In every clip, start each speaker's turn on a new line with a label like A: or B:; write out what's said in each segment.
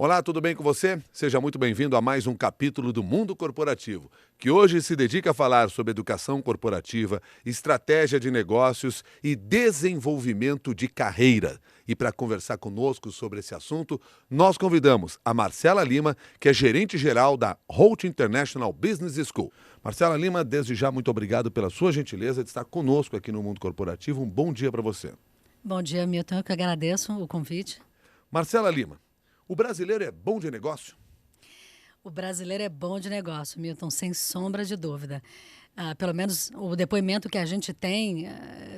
A: Olá, tudo bem com você? Seja muito bem-vindo a mais um capítulo do Mundo Corporativo, que hoje se dedica a falar sobre educação corporativa, estratégia de negócios e desenvolvimento de carreira. E para conversar conosco sobre esse assunto, nós convidamos a Marcela Lima, que é gerente-geral da Holt International Business School. Marcela Lima, desde já, muito obrigado pela sua gentileza de estar conosco aqui no Mundo Corporativo. Um bom dia para você.
B: Bom dia, Milton. Eu que agradeço o convite.
A: Marcela Lima, o brasileiro é bom de negócio?
B: O brasileiro é bom de negócio, Milton, sem sombra de dúvida. Pelo menos o depoimento que a gente tem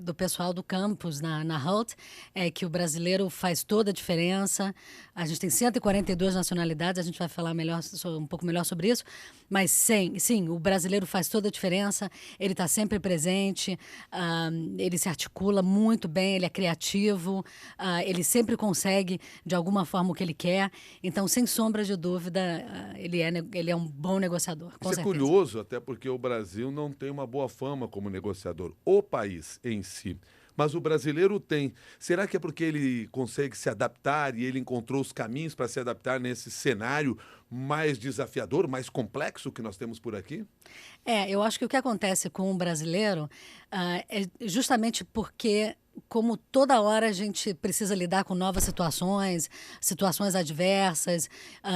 B: do pessoal do campus na Holt é que o brasileiro faz toda a diferença. A gente tem 142 nacionalidades, a gente vai falar um pouco melhor sobre isso, mas sim, o brasileiro faz toda a diferença, ele está sempre presente, ele se articula muito bem, ele é criativo, ele sempre consegue de alguma forma o que ele quer. Então, sem sombra de dúvida, ele é um bom negociador, com
A: Isso é
B: certeza.
A: curioso, até porque o Brasil não tem uma boa fama como negociador, o país em si. Mas o brasileiro tem. Será que é porque ele consegue se adaptar e ele encontrou os caminhos para se adaptar nesse cenário mais desafiador, mais complexo que nós temos por aqui?
B: Eu acho que o que acontece com o brasileiro é justamente porque, como toda hora a gente precisa lidar com novas situações adversas,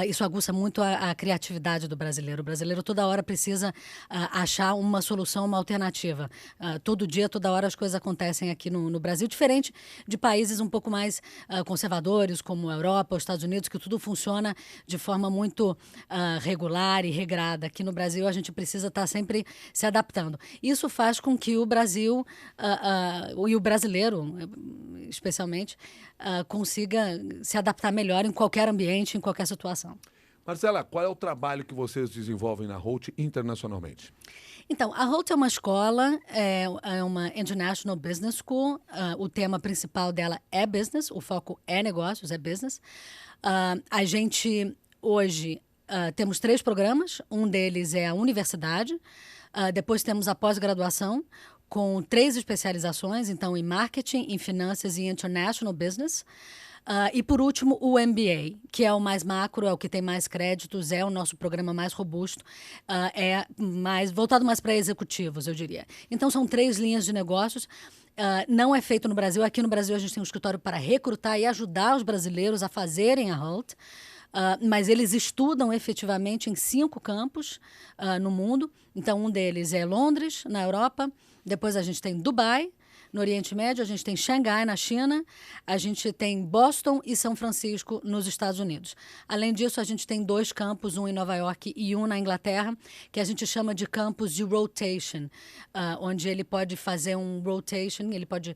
B: isso aguça muito a criatividade do brasileiro. O brasileiro toda hora precisa achar uma solução, uma alternativa. Todo dia, toda hora as coisas acontecem aqui no Brasil, diferente de países um pouco mais conservadores, como a Europa, os Estados Unidos, que tudo funciona de forma muito regular e regrada. Aqui no Brasil a gente precisa estar sempre se adaptando. Isso faz com que o Brasil e o brasileiro, especialmente, consiga se adaptar melhor em qualquer ambiente, em qualquer situação.
A: Marcela, qual é o trabalho que vocês desenvolvem na Holt internacionalmente?
B: Então, a Holt é uma escola, é uma International Business School. O tema principal dela é business, o foco é negócios, é business. A gente, hoje, temos 3 programas. Um deles é a universidade. Depois temos a pós-graduação, com 3 especializações, então, em marketing, em finanças e international business. E, por último, o MBA, que é o mais macro, é o que tem mais créditos, é o nosso programa mais robusto, é voltado mais para executivos, eu diria. Então, são 3 linhas de negócios. Não é feito no Brasil. Aqui no Brasil, a gente tem um escritório para recrutar e ajudar os brasileiros a fazerem a Holt. Mas eles estudam efetivamente em 5 campos no mundo. Então, um deles é Londres, na Europa. Depois a gente tem Dubai, no Oriente Médio. A gente tem Xangai, na China. A gente tem Boston e São Francisco, nos Estados Unidos. Além disso, a gente tem 2 campos, um em Nova York e um na Inglaterra, que a gente chama de campos de rotation, onde ele pode fazer um rotation, ele pode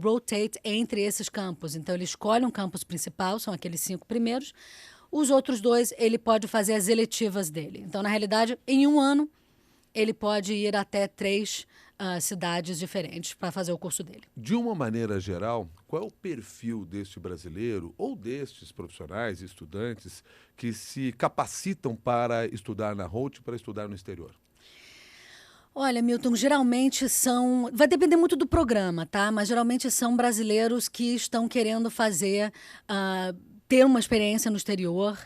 B: rotate entre esses campos. Então, ele escolhe um campus principal, são aqueles 5 primeiros. Os outros 2, ele pode fazer as eletivas dele. Então, na realidade, em um ano, ele pode ir até 3 cidades diferentes para fazer o curso dele.
A: De uma maneira geral, qual é o perfil deste brasileiro ou destes profissionais, estudantes, que se capacitam para estudar na Holt, para estudar no exterior?
B: Olha, Milton, geralmente vai depender muito do programa, tá? Mas geralmente são brasileiros que estão querendo ter uma experiência no exterior,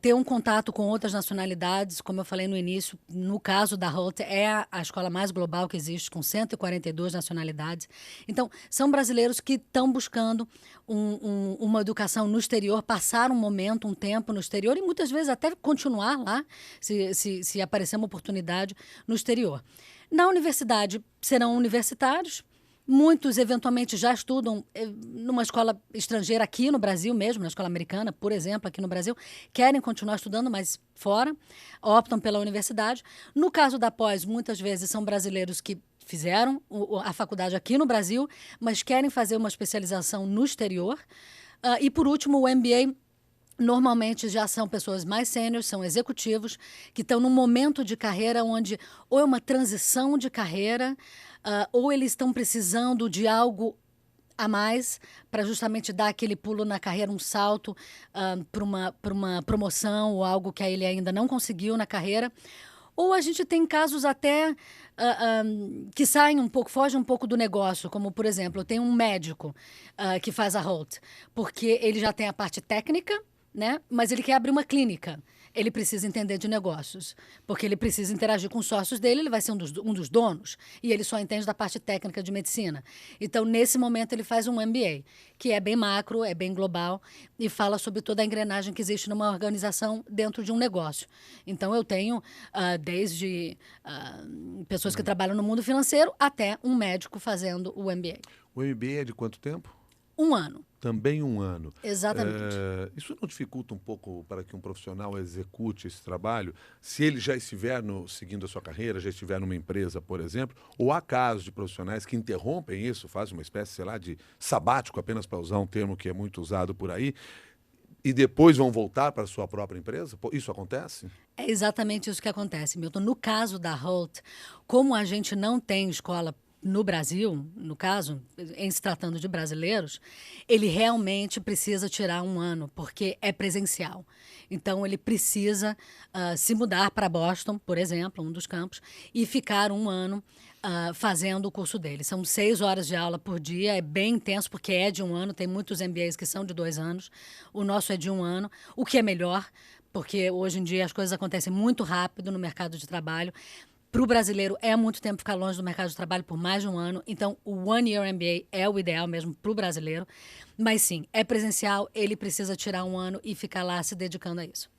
B: ter um contato com outras nacionalidades. Como eu falei no início, no caso da Holt, é a escola mais global que existe, com 142 nacionalidades. Então, são brasileiros que estão buscando uma educação no exterior, passar um momento, um tempo no exterior e muitas vezes até continuar lá, se aparecer uma oportunidade no exterior. Na universidade, serão universitários. Muitos, eventualmente, já estudam numa escola estrangeira aqui no Brasil mesmo, na escola americana, por exemplo, aqui no Brasil, querem continuar estudando, mas fora, optam pela universidade. No caso da pós, muitas vezes são brasileiros que fizeram a faculdade aqui no Brasil, mas querem fazer uma especialização no exterior. E, por último, o MBA. Normalmente já são pessoas mais sêniores, são executivos, que estão num momento de carreira onde ou é uma transição de carreira, ou eles estão precisando de algo a mais para justamente dar aquele pulo na carreira, um salto para uma promoção ou algo que ele ainda não conseguiu na carreira. Ou a gente tem casos até que saem um pouco, fogem um pouco do negócio, como, por exemplo, eu tenho um médico que faz a Holt, porque ele já tem a parte técnica, né? Mas ele quer abrir uma clínica. Ele precisa entender de negócios, porque ele precisa interagir com os sócios dele, ele vai ser um dos donos, e ele só entende da parte técnica de medicina. Então, nesse momento, ele faz um MBA, que é bem macro, é bem global, e fala sobre toda a engrenagem que existe numa organização dentro de um negócio. Então, eu tenho desde pessoas que trabalham no mundo financeiro até um médico fazendo o MBA.
A: O MBA é de quanto tempo?
B: 1 ano.
A: Também 1 ano.
B: Exatamente.
A: Isso não dificulta um pouco para que um profissional execute esse trabalho? Se ele já estiver seguindo a sua carreira, já estiver numa empresa, por exemplo, ou há casos de profissionais que interrompem isso, fazem uma espécie, sei lá, de sabático, apenas para usar um termo que é muito usado por aí, e depois vão voltar para a sua própria empresa? Isso acontece?
B: É exatamente isso que acontece, Milton. No caso da Holt, como a gente não tem escola no Brasil, no caso, em se tratando de brasileiros, ele realmente precisa tirar 1 ano, porque é presencial. Então, ele precisa se mudar para Boston, por exemplo, um dos campos, e ficar 1 ano fazendo o curso dele. São 6 horas de aula por dia, é bem intenso, porque é de 1 ano, tem muitos MBAs que são de 2 anos, o nosso é de 1 ano, o que é melhor, porque hoje em dia as coisas acontecem muito rápido no mercado de trabalho. Para o brasileiro é muito tempo ficar longe do mercado de trabalho por mais de 1 ano, então o One Year MBA é o ideal mesmo para o brasileiro, mas sim, é presencial, ele precisa tirar 1 ano e ficar lá se dedicando a isso.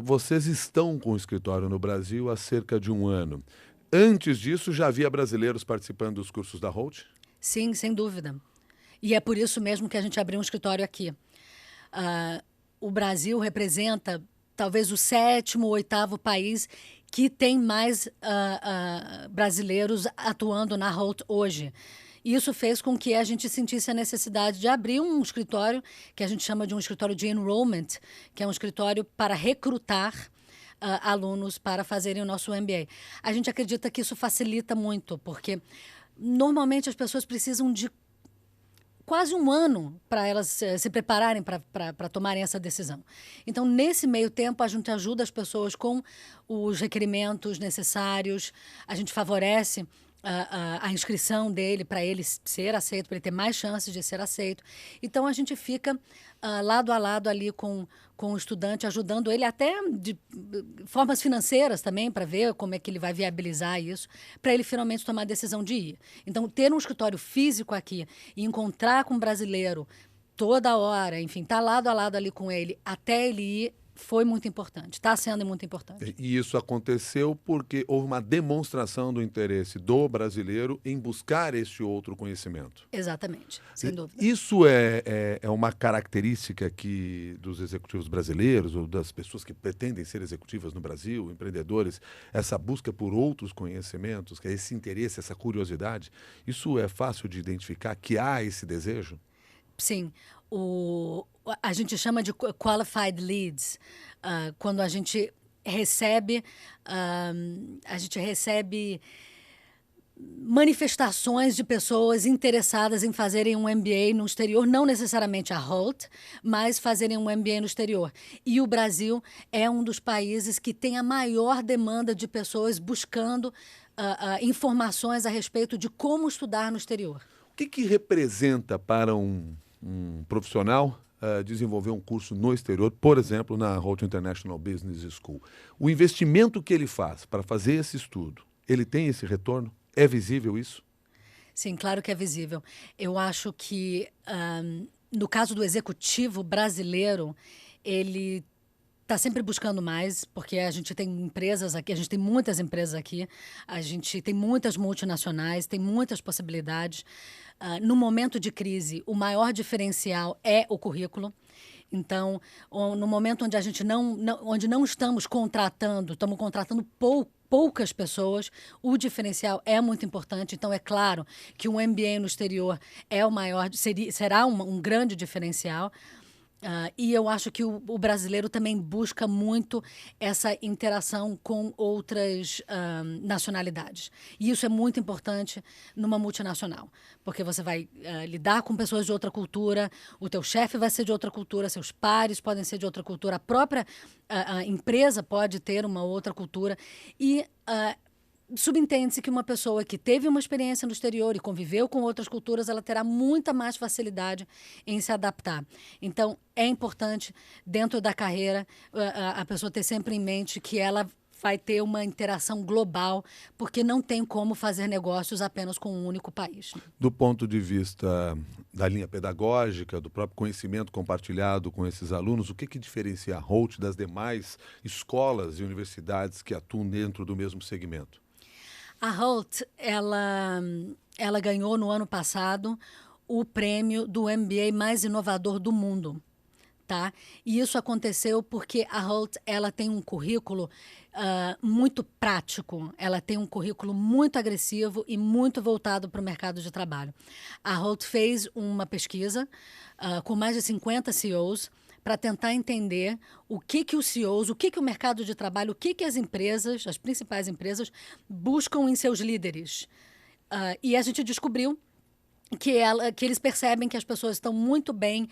A: Vocês estão com o escritório no Brasil há cerca de 1 ano. Antes disso, já havia brasileiros participando dos cursos da Holt?
B: Sim, sem dúvida. E é por isso mesmo que a gente abriu um escritório aqui. O Brasil representa talvez o 7º ou 8º país que tem mais brasileiros atuando na Holt hoje. Isso fez com que a gente sentisse a necessidade de abrir um escritório, que a gente chama de um escritório de enrollment, que é um escritório para recrutar alunos para fazerem o nosso MBA. A gente acredita que isso facilita muito, porque normalmente as pessoas precisam de quase 1 ano para elas se prepararem para tomarem essa decisão. Então, nesse meio tempo, a gente ajuda as pessoas com os requerimentos necessários, a gente favorece a inscrição dele para ele ser aceito, para ele ter mais chances de ser aceito. Então, a gente fica lado a lado ali com o estudante, ajudando ele até de formas financeiras também, para ver como é que ele vai viabilizar isso, para ele finalmente tomar a decisão de ir. Então, ter um escritório físico aqui e encontrar com um brasileiro toda hora, enfim, estar lado a lado ali com ele até ele ir, foi muito importante, está sendo muito importante.
A: E isso aconteceu porque houve uma demonstração do interesse do brasileiro em buscar esse outro conhecimento.
B: Exatamente, sem dúvida.
A: Isso é uma característica dos executivos brasileiros ou das pessoas que pretendem ser executivas no Brasil, empreendedores, essa busca por outros conhecimentos, esse interesse, essa curiosidade. Isso é fácil de identificar que há esse desejo?
B: Sim, a gente chama de qualified leads, quando a gente recebe manifestações de pessoas interessadas em fazerem um MBA no exterior, não necessariamente a Holt, mas fazerem um MBA no exterior. E o Brasil é um dos países que tem a maior demanda de pessoas buscando informações a respeito de como estudar no exterior.
A: O que representa para um profissional desenvolver um curso no exterior, por exemplo, na Holt International Business School? O investimento que ele faz para fazer esse estudo, ele tem esse retorno? É visível isso?
B: Sim, claro que é visível. Eu acho que, no caso do executivo brasileiro, ele está sempre buscando mais, porque a gente tem empresas aqui, a gente tem muitas empresas aqui, a gente tem muitas multinacionais, tem muitas possibilidades. No momento de crise, o maior diferencial é o currículo. Então, no momento onde a gente onde não estamos contratando poucas pessoas, o diferencial é muito importante. Então, é claro que um MBA no exterior é o maior, será um grande diferencial. E eu acho que o brasileiro também busca muito essa interação com outras nacionalidades. E isso é muito importante numa multinacional, porque você vai lidar com pessoas de outra cultura, o teu chefe vai ser de outra cultura, seus pares podem ser de outra cultura, a própria empresa pode ter uma outra cultura. E subentende-se que uma pessoa que teve uma experiência no exterior e conviveu com outras culturas, ela terá muita mais facilidade em se adaptar. Então, é importante, dentro da carreira, a pessoa ter sempre em mente que ela vai ter uma interação global, porque não tem como fazer negócios apenas com um único país.
A: Do ponto de vista da linha pedagógica, do próprio conhecimento compartilhado com esses alunos, o que diferencia a Holt das demais escolas e universidades que atuam dentro do mesmo segmento?
B: A Holt, ela ganhou no ano passado o prêmio do MBA mais inovador do mundo. Tá? E isso aconteceu porque a Holt, ela tem um currículo muito prático, ela tem um currículo muito agressivo e muito voltado para o mercado de trabalho. A Holt fez uma pesquisa com mais de 50 CEOs para tentar entender o que os CEOs, o que o mercado de trabalho, o que as empresas, as principais empresas, buscam em seus líderes. E a gente descobriu que eles percebem que as pessoas estão muito bem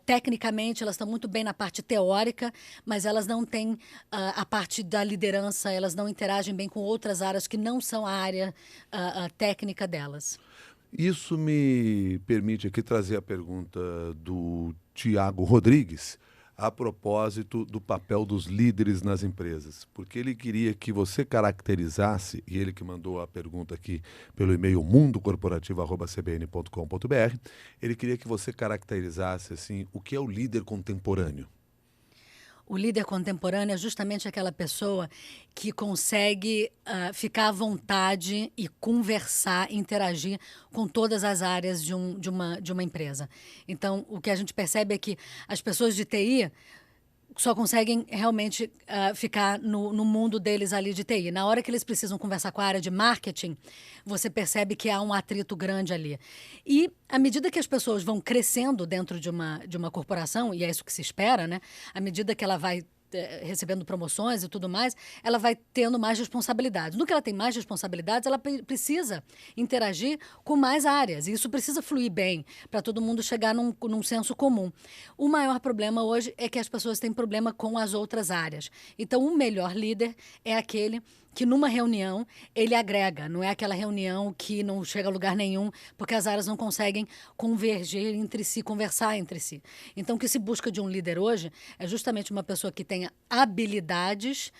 B: tecnicamente, elas estão muito bem na parte teórica, mas elas não têm a parte da liderança, elas não interagem bem com outras áreas que não são a área técnica delas.
A: Isso me permite aqui trazer a pergunta do Tiago Rodrigues, a propósito do papel dos líderes nas empresas, porque ele queria que você caracterizasse, e ele que mandou a pergunta aqui pelo e-mail mundocorporativo@cbn.com.br, ele queria que você caracterizasse assim, o que é o líder contemporâneo.
B: O líder contemporâneo é justamente aquela pessoa que consegue ficar à vontade e conversar, interagir com todas as áreas de uma empresa. Então, o que a gente percebe é que as pessoas de TI só conseguem realmente ficar no mundo deles ali de TI. Na hora que eles precisam conversar com a área de marketing, você percebe que há um atrito grande ali. E à medida que as pessoas vão crescendo dentro de uma corporação, e é isso que se espera, né? À medida que ela vai recebendo promoções e tudo mais, ela vai tendo mais responsabilidades. No que ela tem mais responsabilidades, ela precisa interagir com mais áreas. E isso precisa fluir bem para todo mundo chegar num senso comum. O maior problema hoje é que as pessoas têm problema com as outras áreas. Então, o melhor líder é aquele que numa reunião ele agrega, não é aquela reunião que não chega a lugar nenhum, porque as áreas não conseguem converger entre si, conversar entre si. Então, o que se busca de um líder hoje é justamente uma pessoa que tenha habilidades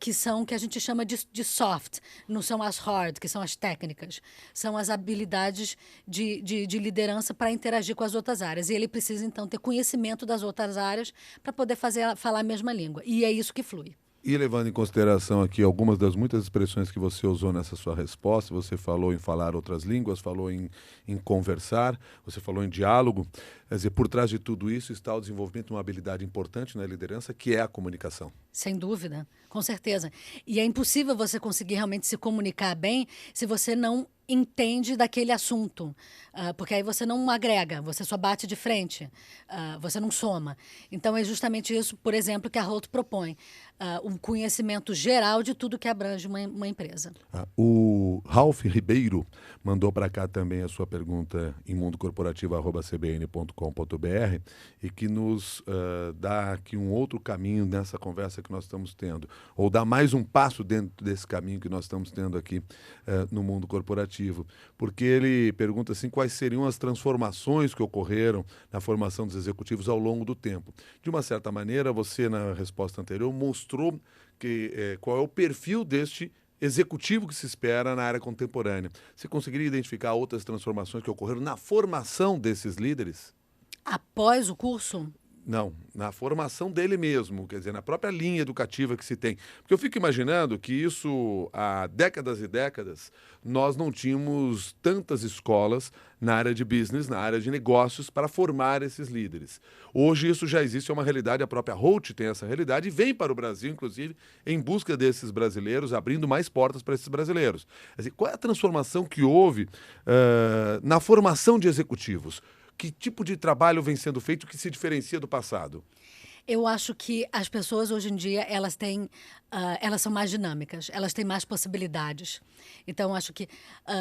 B: que a gente chama de soft, não são as hard, que são as técnicas, são as habilidades de liderança para interagir com as outras áreas. E ele precisa, então, ter conhecimento das outras áreas para poder falar a mesma língua. E é isso que flui.
A: E levando em consideração aqui algumas das muitas expressões que você usou nessa sua resposta, você falou em falar outras línguas, falou em conversar, você falou em diálogo. Quer dizer, por trás de tudo isso está o desenvolvimento de uma habilidade importante na liderança, que é a comunicação.
B: Sem dúvida, com certeza. E é impossível você conseguir realmente se comunicar bem se você não entende daquele assunto, porque aí você não agrega, você só bate de frente, você não soma. Então é justamente isso, por exemplo, que a Holt propõe, um conhecimento geral de tudo que abrange uma empresa.
A: O Ralph Ribeiro mandou para cá também a sua pergunta em mundocorporativo@cbn.com.br e que nos dá aqui um outro caminho nessa conversa que nós estamos tendo, ou dá mais um passo dentro desse caminho que nós estamos tendo aqui no mundo corporativo. Porque ele pergunta assim, quais seriam as transformações que ocorreram na formação dos executivos ao longo do tempo. De uma certa maneira, você, na resposta anterior, mostrou qual é o perfil deste executivo que se espera na área contemporânea. Você conseguiria identificar outras transformações que ocorreram na formação desses líderes?
B: Após o curso?
A: Não, na formação dele mesmo, quer dizer, na própria linha educativa que se tem. Porque eu fico imaginando que isso, há décadas e décadas, nós não tínhamos tantas escolas na área de business, na área de negócios, para formar esses líderes. Hoje isso já existe, é uma realidade, a própria Holt tem essa realidade e vem para o Brasil, inclusive, em busca desses brasileiros, abrindo mais portas para esses brasileiros. Quer dizer, qual é a transformação que houve na formação de executivos? Que tipo de trabalho vem sendo feito que se diferencia do passado?
B: Eu acho que as pessoas hoje em dia elas são mais dinâmicas, elas têm mais possibilidades. Então, eu acho que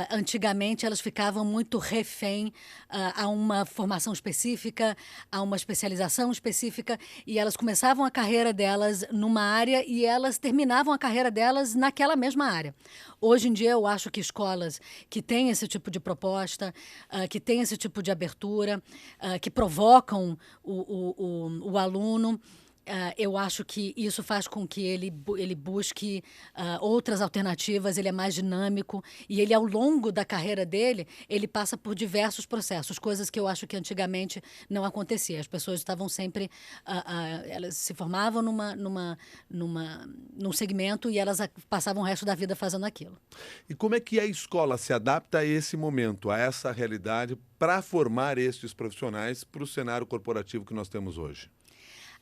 B: antigamente elas ficavam muito refém a uma formação específica, a uma especialização específica, e elas começavam a carreira delas numa área e elas terminavam a carreira delas naquela mesma área. Hoje em dia, eu acho que escolas que têm esse tipo de proposta, que têm esse tipo de abertura, que provocam o aluno. Eu acho que isso faz com que ele busque outras alternativas, ele é mais dinâmico e ele, ao longo da carreira dele, ele passa por diversos processos, coisas que eu acho que antigamente não acontecia. As pessoas estavam sempre, elas se formavam num segmento e elas passavam o resto da vida fazendo aquilo.
A: E como é que a escola se adapta a esse momento, a essa realidade, para formar estes profissionais para o cenário corporativo que nós temos hoje?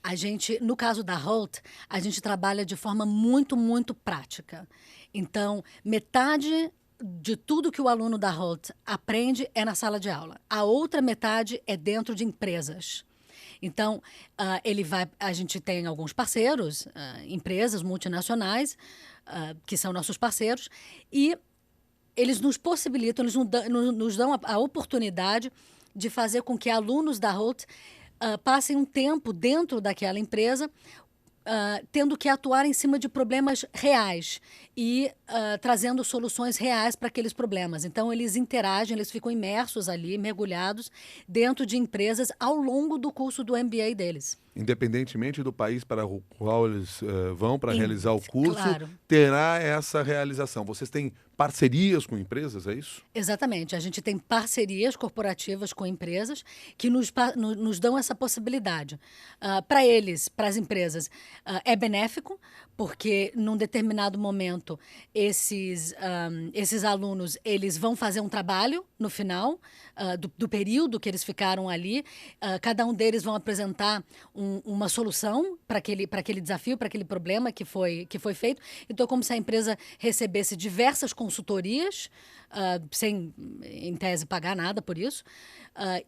B: A gente, no caso da Holt, a gente trabalha de forma muito, muito prática. Então, metade de tudo que o aluno da Holt aprende é na sala de aula. A outra metade é dentro de empresas. Então, a gente tem alguns parceiros, empresas multinacionais, que são nossos parceiros, e eles nos possibilitam, eles nos dão a oportunidade de fazer com que alunos da Holt passem um tempo dentro daquela empresa, tendo que atuar em cima de problemas reais e trazendo soluções reais para aqueles problemas. Então, eles interagem, eles ficam imersos ali, mergulhados dentro de empresas ao longo do curso do MBA deles.
A: Independentemente do país para o qual eles vão para realizar o curso,
B: claro.
A: terá essa realização. Vocês têm parcerias com empresas, é isso?
B: Exatamente. A gente tem parcerias corporativas com empresas que nos dão essa possibilidade. Para eles, para as empresas, é benéfico, porque num determinado momento esses alunos eles vão fazer um trabalho no final do período que eles ficaram ali. Cada um deles vão apresentar uma solução para aquele desafio, para aquele problema que foi feito. Então, como se a empresa recebesse diversas consultorias, sem, em tese, pagar nada por isso.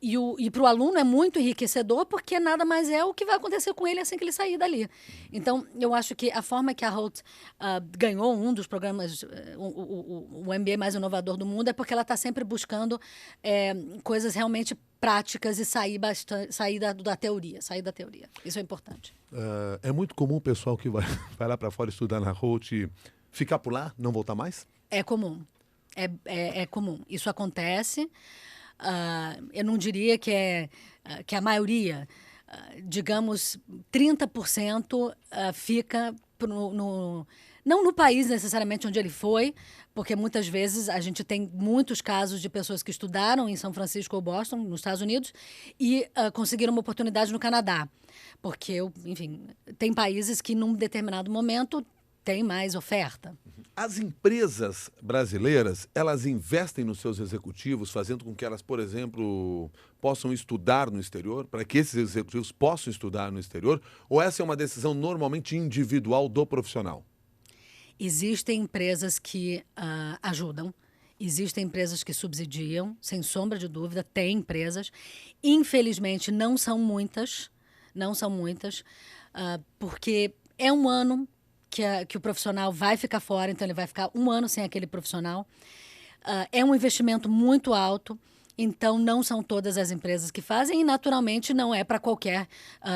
B: E para o aluno é muito enriquecedor, porque nada mais é o que vai acontecer com ele assim que ele sair dali. Então, eu acho que a forma que a Holt ganhou um dos programas, o MBA mais inovador do mundo, é porque ela está sempre buscando coisas realmente práticas e sair da teoria. Isso é importante.
A: É muito comum o pessoal que vai lá para fora estudar na Holt ficar por lá, não voltar mais?
B: É comum. É comum. Isso acontece. Eu não diria que a maioria, digamos, 30% fica não no país necessariamente onde ele foi, porque muitas vezes a gente tem muitos casos de pessoas que estudaram em São Francisco ou Boston, nos Estados Unidos, e conseguiram uma oportunidade no Canadá. Porque, enfim, tem países que num determinado momento tem mais oferta.
A: As empresas brasileiras, elas investem nos seus executivos, fazendo com que elas, por exemplo, possam estudar no exterior, para que esses executivos possam estudar no exterior, ou essa é uma decisão normalmente individual do profissional?
B: Existem empresas que ajudam, existem empresas que subsidiam, sem sombra de dúvida, tem empresas. Infelizmente, não são muitas, porque é um ano que o profissional vai ficar fora, então ele vai ficar um ano sem aquele profissional. É um investimento muito alto, então não são todas as empresas que fazem e, naturalmente, não é para qualquer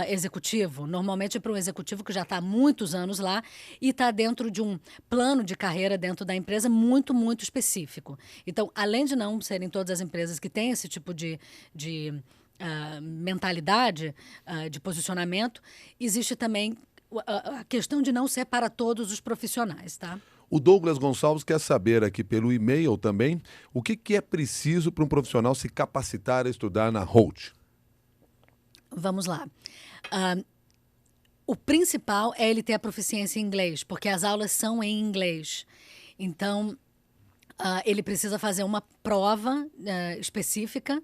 B: executivo. Normalmente é para um executivo que já está há muitos anos lá e está dentro de um plano de carreira dentro da empresa muito, muito específico. Então, além de não serem todas as empresas que têm esse tipo de mentalidade, de posicionamento, existe também a questão de não ser para todos os profissionais, tá?
A: O Douglas Gonçalves quer saber aqui pelo e-mail também o que é preciso para um profissional se capacitar a estudar na Holt.
B: Vamos lá. O principal é ele ter a proficiência em inglês, porque as aulas são em inglês. Então, ele precisa fazer uma prova específica.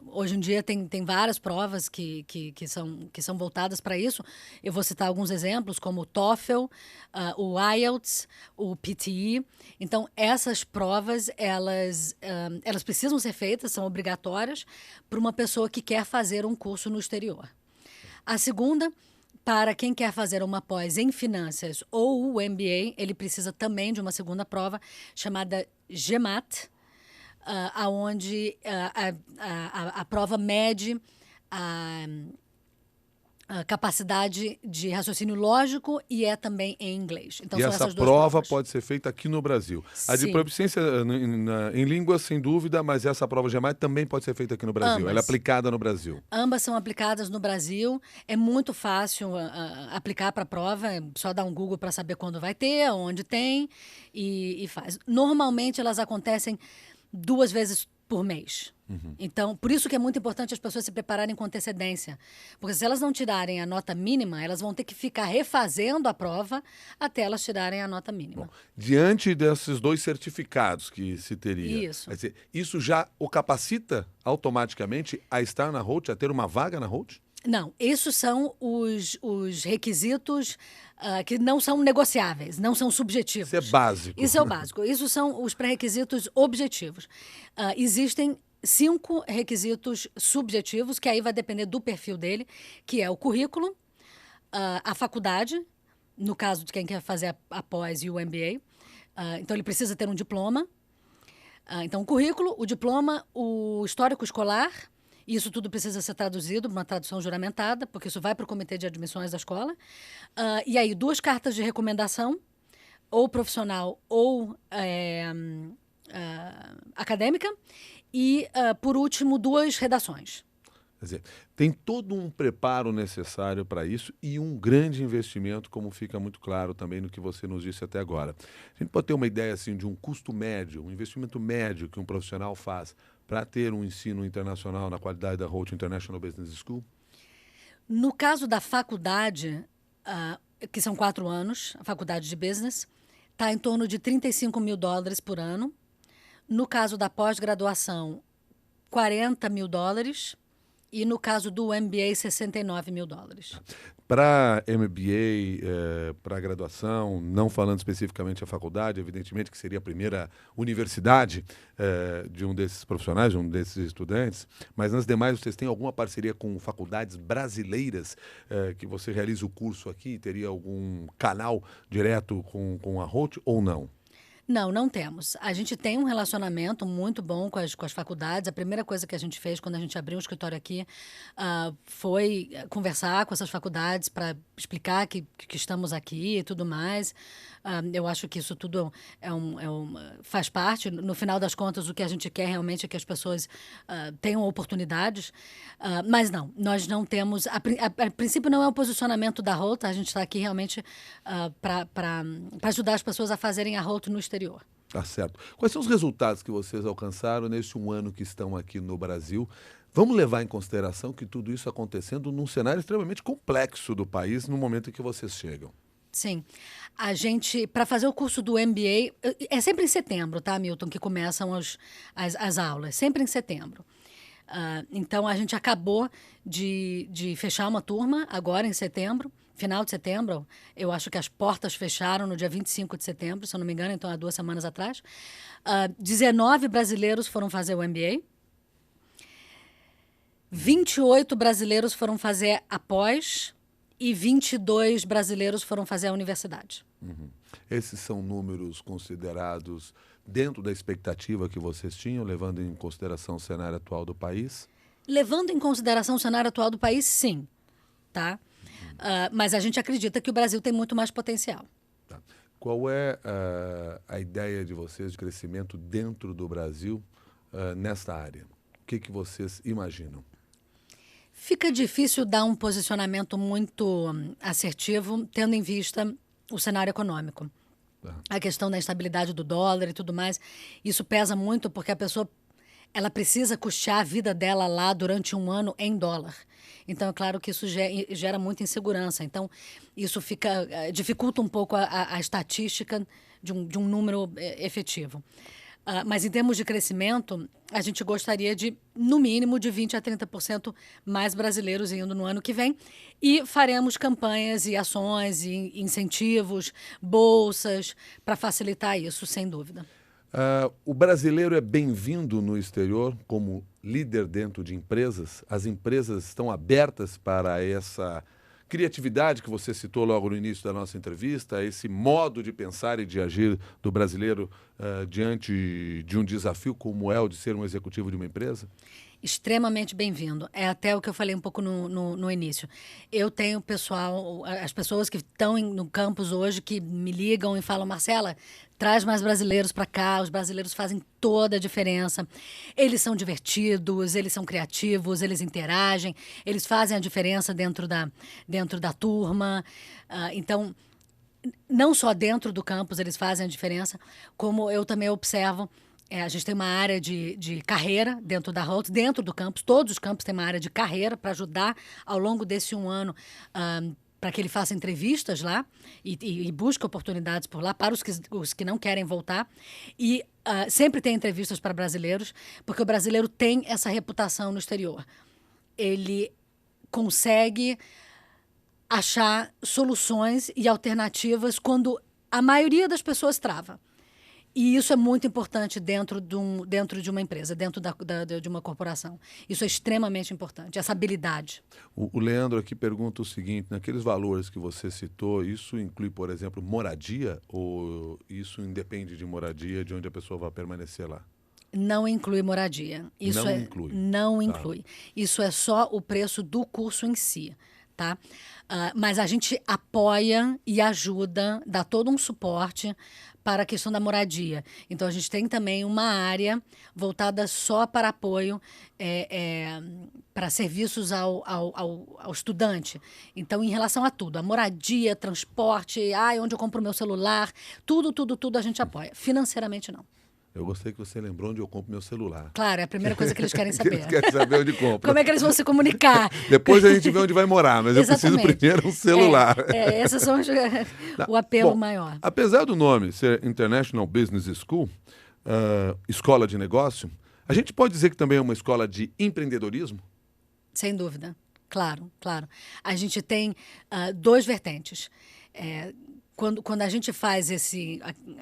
B: Hoje em dia tem várias provas que são voltadas para isso. Eu vou citar alguns exemplos, como o TOEFL, o IELTS, o PTE. Então, essas provas, elas precisam ser feitas, são obrigatórias para uma pessoa que quer fazer um curso no exterior. A segunda, para quem quer fazer uma pós em finanças ou o MBA, ele precisa também de uma segunda prova chamada GMAT, aonde a prova mede a capacidade de raciocínio lógico e é também em inglês. Então,
A: E
B: são
A: essa
B: essas duas
A: prova
B: provas.
A: pode ser feita aqui no Brasil. A de
B: Sim.
A: proficiência em línguas, sem dúvida, mas essa prova GMAT também pode ser feita aqui no Brasil. Ela é
B: Ambas.
A: aplicada no Brasil.
B: Ambas são aplicadas no Brasil. É muito fácil aplicar para a prova. É só dar um Google para saber quando vai ter, onde tem e faz. Normalmente elas acontecem 2 vezes por mês. Então, por isso que é muito importante as pessoas se prepararem com antecedência. Porque se elas não tirarem a nota mínima, elas vão ter que ficar refazendo a prova até elas tirarem a nota mínima.
A: Diante desses 2 certificados que se teria,
B: Isso.
A: quer dizer, isso já o capacita automaticamente a estar na Holt, a ter uma vaga na Holt?
B: Não, esses são os requisitos que não são negociáveis, não são subjetivos.
A: Isso é básico.
B: Isso é o básico. Isso são os pré-requisitos objetivos. Existem 5 requisitos subjetivos, que aí vai depender do perfil dele, que é o currículo, a faculdade, no caso de quem quer fazer a pós e o MBA. Então, ele precisa ter um diploma. Então, o currículo, o diploma, o histórico escolar. Isso tudo precisa ser traduzido, uma tradução juramentada, porque isso vai para o comitê de admissões da escola. E aí, 2 cartas de recomendação, ou profissional ou acadêmica. E, por último, 2 redações.
A: Quer dizer, tem todo um preparo necessário para isso e um grande investimento, como fica muito claro também no que você nos disse até agora. A gente pode ter uma ideia assim de um custo médio, um investimento médio que um profissional faz para ter um ensino internacional na qualidade da Holt International Business School?
B: No caso da faculdade, que são 4 anos, a faculdade de business, está em torno de $35 mil por ano. No caso da pós-graduação, $40 mil. E no caso do MBA, $69 mil.
A: Para MBA, para graduação, não falando especificamente a faculdade, evidentemente que seria a primeira universidade de um desses profissionais, de um desses estudantes, mas nas demais vocês têm alguma parceria com faculdades brasileiras que você realiza o curso aqui? Teria algum canal direto com a Holt ou não?
B: Não, não temos. A gente tem um relacionamento muito bom com as faculdades. A primeira coisa que a gente fez quando a gente abriu um escritório aqui foi conversar com essas faculdades para explicar que estamos aqui e tudo mais. Eu acho que isso tudo faz parte. No final das contas, o que a gente quer realmente é que as pessoas tenham oportunidades. Mas não, nós não temos... A princípio, não é o posicionamento da Holt. A gente está aqui realmente para ajudar as pessoas a fazerem a Holt no exterior.
A: Tá certo. Quais são os resultados que vocês alcançaram nesse 1 ano que estão aqui no Brasil? Vamos levar em consideração que tudo isso acontecendo num cenário extremamente complexo do país no momento em que vocês chegam.
B: Sim. A gente, para fazer o curso do MBA, é sempre em setembro, tá, Milton, que começam as aulas, sempre em setembro. Então, a gente acabou de fechar uma turma agora em setembro, final de setembro. Eu acho que as portas fecharam no dia 25 de setembro, se eu não me engano, então há 2 semanas atrás. 19 brasileiros foram fazer o MBA. 28 brasileiros foram fazer a pós e 22 brasileiros foram fazer a universidade.
A: Esses são números considerados dentro da expectativa que vocês tinham, levando em consideração o cenário atual do país?
B: Levando em consideração o cenário atual do país, sim. Tá? Mas a gente acredita que o Brasil tem muito mais potencial.
A: Tá. Qual é a ideia de vocês de crescimento dentro do Brasil nesta área? O que vocês imaginam?
B: Fica difícil dar um posicionamento muito assertivo, tendo em vista o cenário econômico.
A: Tá.
B: A questão da instabilidade do dólar e tudo mais. Isso pesa muito porque a pessoa ela precisa custear a vida dela lá durante 1 ano em dólar. Então, é claro que isso gera muita insegurança. Então, isso dificulta um pouco a estatística de um número efetivo. Mas, em termos de crescimento, a gente gostaria de, no mínimo, de 20% a 30% mais brasileiros indo no ano que vem. E faremos campanhas e ações e incentivos, bolsas, para facilitar isso, sem dúvida.
A: O brasileiro é bem-vindo no exterior como líder dentro de empresas? As empresas estão abertas para essa criatividade que você citou logo no início da nossa entrevista, esse modo de pensar e de agir do brasileiro diante de um desafio como é o de ser um executivo de uma empresa?
B: Extremamente bem-vindo. É até o que eu falei um pouco no início. Eu tenho pessoal, as pessoas que estão no campus hoje, que me ligam e falam, Marcela, traz mais brasileiros para cá, os brasileiros fazem toda a diferença. Eles são divertidos, eles são criativos, eles interagem, eles fazem a diferença dentro da turma. Então, não só dentro do campus eles fazem a diferença, como eu também observo. A gente tem uma área de carreira dentro da Holtz, dentro do campus. Todos os campos têm uma área de carreira para ajudar ao longo desse um ano para que ele faça entrevistas lá e busque oportunidades por lá para os que não querem voltar. E sempre tem entrevistas para brasileiros, porque o brasileiro tem essa reputação no exterior. Ele consegue achar soluções e alternativas quando a maioria das pessoas trava. E isso é muito importante dentro de uma empresa, dentro de uma corporação. Isso é extremamente importante, essa habilidade.
A: O Leandro aqui pergunta o seguinte, naqueles valores que você citou, isso inclui, por exemplo, moradia ou isso independe de moradia, de onde a pessoa vai permanecer lá?
B: Não inclui moradia. Isso não inclui. Isso é só o preço do curso em si, tá? Mas a gente apoia e ajuda, dá todo um suporte para a questão da moradia. Então, a gente tem também uma área voltada só para apoio, para serviços ao estudante. Então, em relação a tudo, a moradia, transporte, onde eu compro o meu celular, tudo a gente apoia. Financeiramente, não.
A: Eu gostei que você lembrou onde eu compro meu celular.
B: Claro, é a primeira coisa que eles querem saber.
A: Eles querem saber onde compra.
B: Como é que eles vão se comunicar?
A: Depois a gente vê onde vai morar, mas
B: Exatamente.
A: Eu preciso primeiro um celular.
B: Esses são o apelo maior.
A: Apesar do nome ser International Business School, escola de negócio, a gente pode dizer que também é uma escola de empreendedorismo?
B: Sem dúvida, claro. A gente tem duas vertentes. Quando a gente faz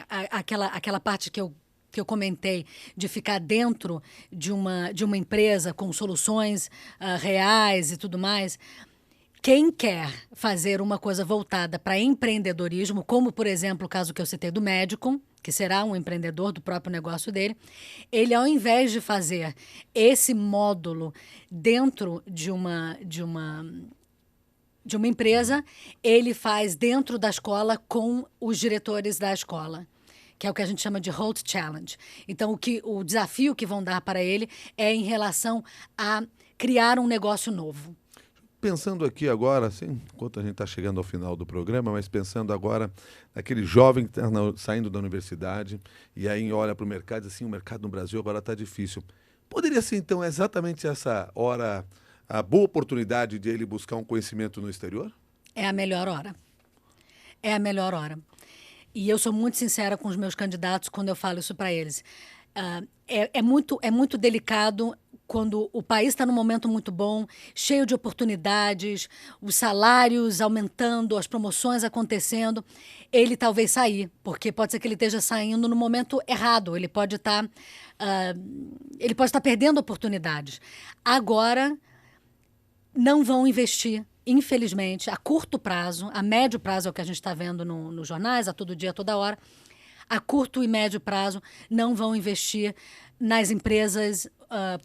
B: aquela parte que eu comentei, de ficar dentro de uma empresa com soluções reais e tudo mais, quem quer fazer uma coisa voltada para empreendedorismo, como, por exemplo, o caso que eu citei do médico, que será um empreendedor do próprio negócio dele, ele, ao invés de fazer esse módulo dentro de uma empresa, ele faz dentro da escola com os diretores da escola, que é o que a gente chama de Holtz Challenge. Então, o desafio que vão dar para ele é em relação a criar um negócio novo.
A: Pensando aqui agora, assim, enquanto a gente está chegando ao final do programa, mas pensando agora naquele jovem que está saindo da universidade e aí olha para o mercado e diz assim, o mercado no Brasil agora está difícil. Poderia ser, então, exatamente essa hora, a boa oportunidade de ele buscar um conhecimento no exterior?
B: É a melhor hora. É a melhor hora. E eu sou muito sincera com os meus candidatos quando eu falo isso para eles. É muito delicado quando o país está num momento muito bom, cheio de oportunidades, os salários aumentando, as promoções acontecendo, ele talvez sair, porque pode ser que ele esteja saindo no momento errado, ele pode estar perdendo oportunidades. Agora, não vão investir. Infelizmente, a curto prazo, a médio prazo é o que a gente está vendo nos jornais, a todo dia, a toda hora, a curto e médio prazo não vão investir nas empresas,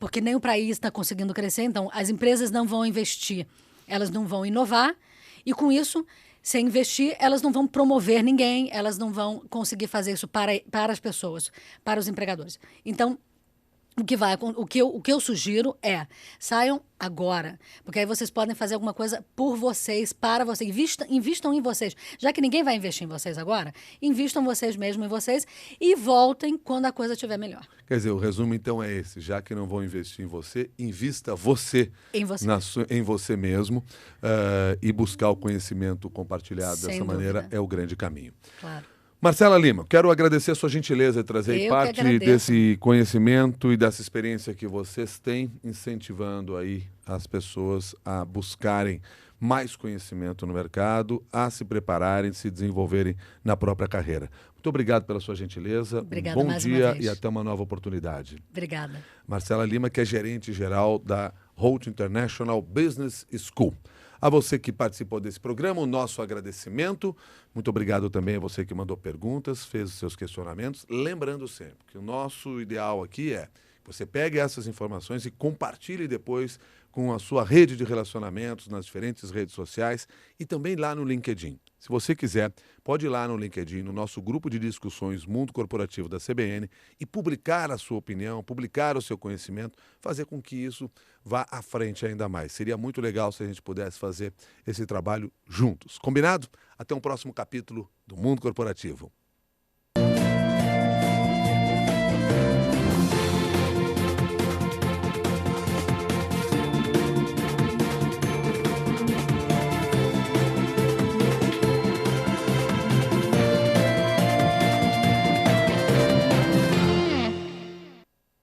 B: porque nem o país está conseguindo crescer, então as empresas não vão investir, elas não vão inovar e com isso, sem investir, elas não vão promover ninguém, elas não vão conseguir fazer isso para as pessoas, para os empregadores. Então, o que eu sugiro é, saiam agora, porque aí vocês podem fazer alguma coisa por vocês, para vocês, invistam em vocês. Já que ninguém vai investir em vocês agora, invistam vocês mesmo em vocês e voltem quando a coisa estiver melhor.
A: Quer dizer, o resumo então é esse, já que não vão investir em você, invista você em você mesmo e buscar o conhecimento compartilhado dessa maneira é o grande caminho.
B: Claro.
A: Marcela Lima, quero agradecer a sua gentileza de trazer
B: Eu que
A: parte
B: agradeço.
A: desse conhecimento e dessa experiência que vocês têm, incentivando aí as pessoas a buscarem mais conhecimento no mercado, a se prepararem, se desenvolverem na própria carreira. Muito obrigado pela sua gentileza.
B: Obrigada
A: Bom
B: mais uma
A: dia
B: vez.
A: e até uma nova oportunidade.
B: Obrigada.
A: Marcela Lima, que é gerente-geral da Holt International Business School. A você que participou desse programa, o nosso agradecimento. Muito obrigado também a você que mandou perguntas, fez os seus questionamentos. Lembrando sempre que o nosso ideal aqui é que você pegue essas informações e compartilhe depois com a sua rede de relacionamentos nas diferentes redes sociais e também lá no LinkedIn. Se você quiser, pode ir lá no LinkedIn, no nosso grupo de discussões Mundo Corporativo da CBN e publicar a sua opinião, publicar o seu conhecimento, fazer com que isso vá à frente ainda mais. Seria muito legal se a gente pudesse fazer esse trabalho juntos. Combinado? Até um próximo capítulo do Mundo Corporativo.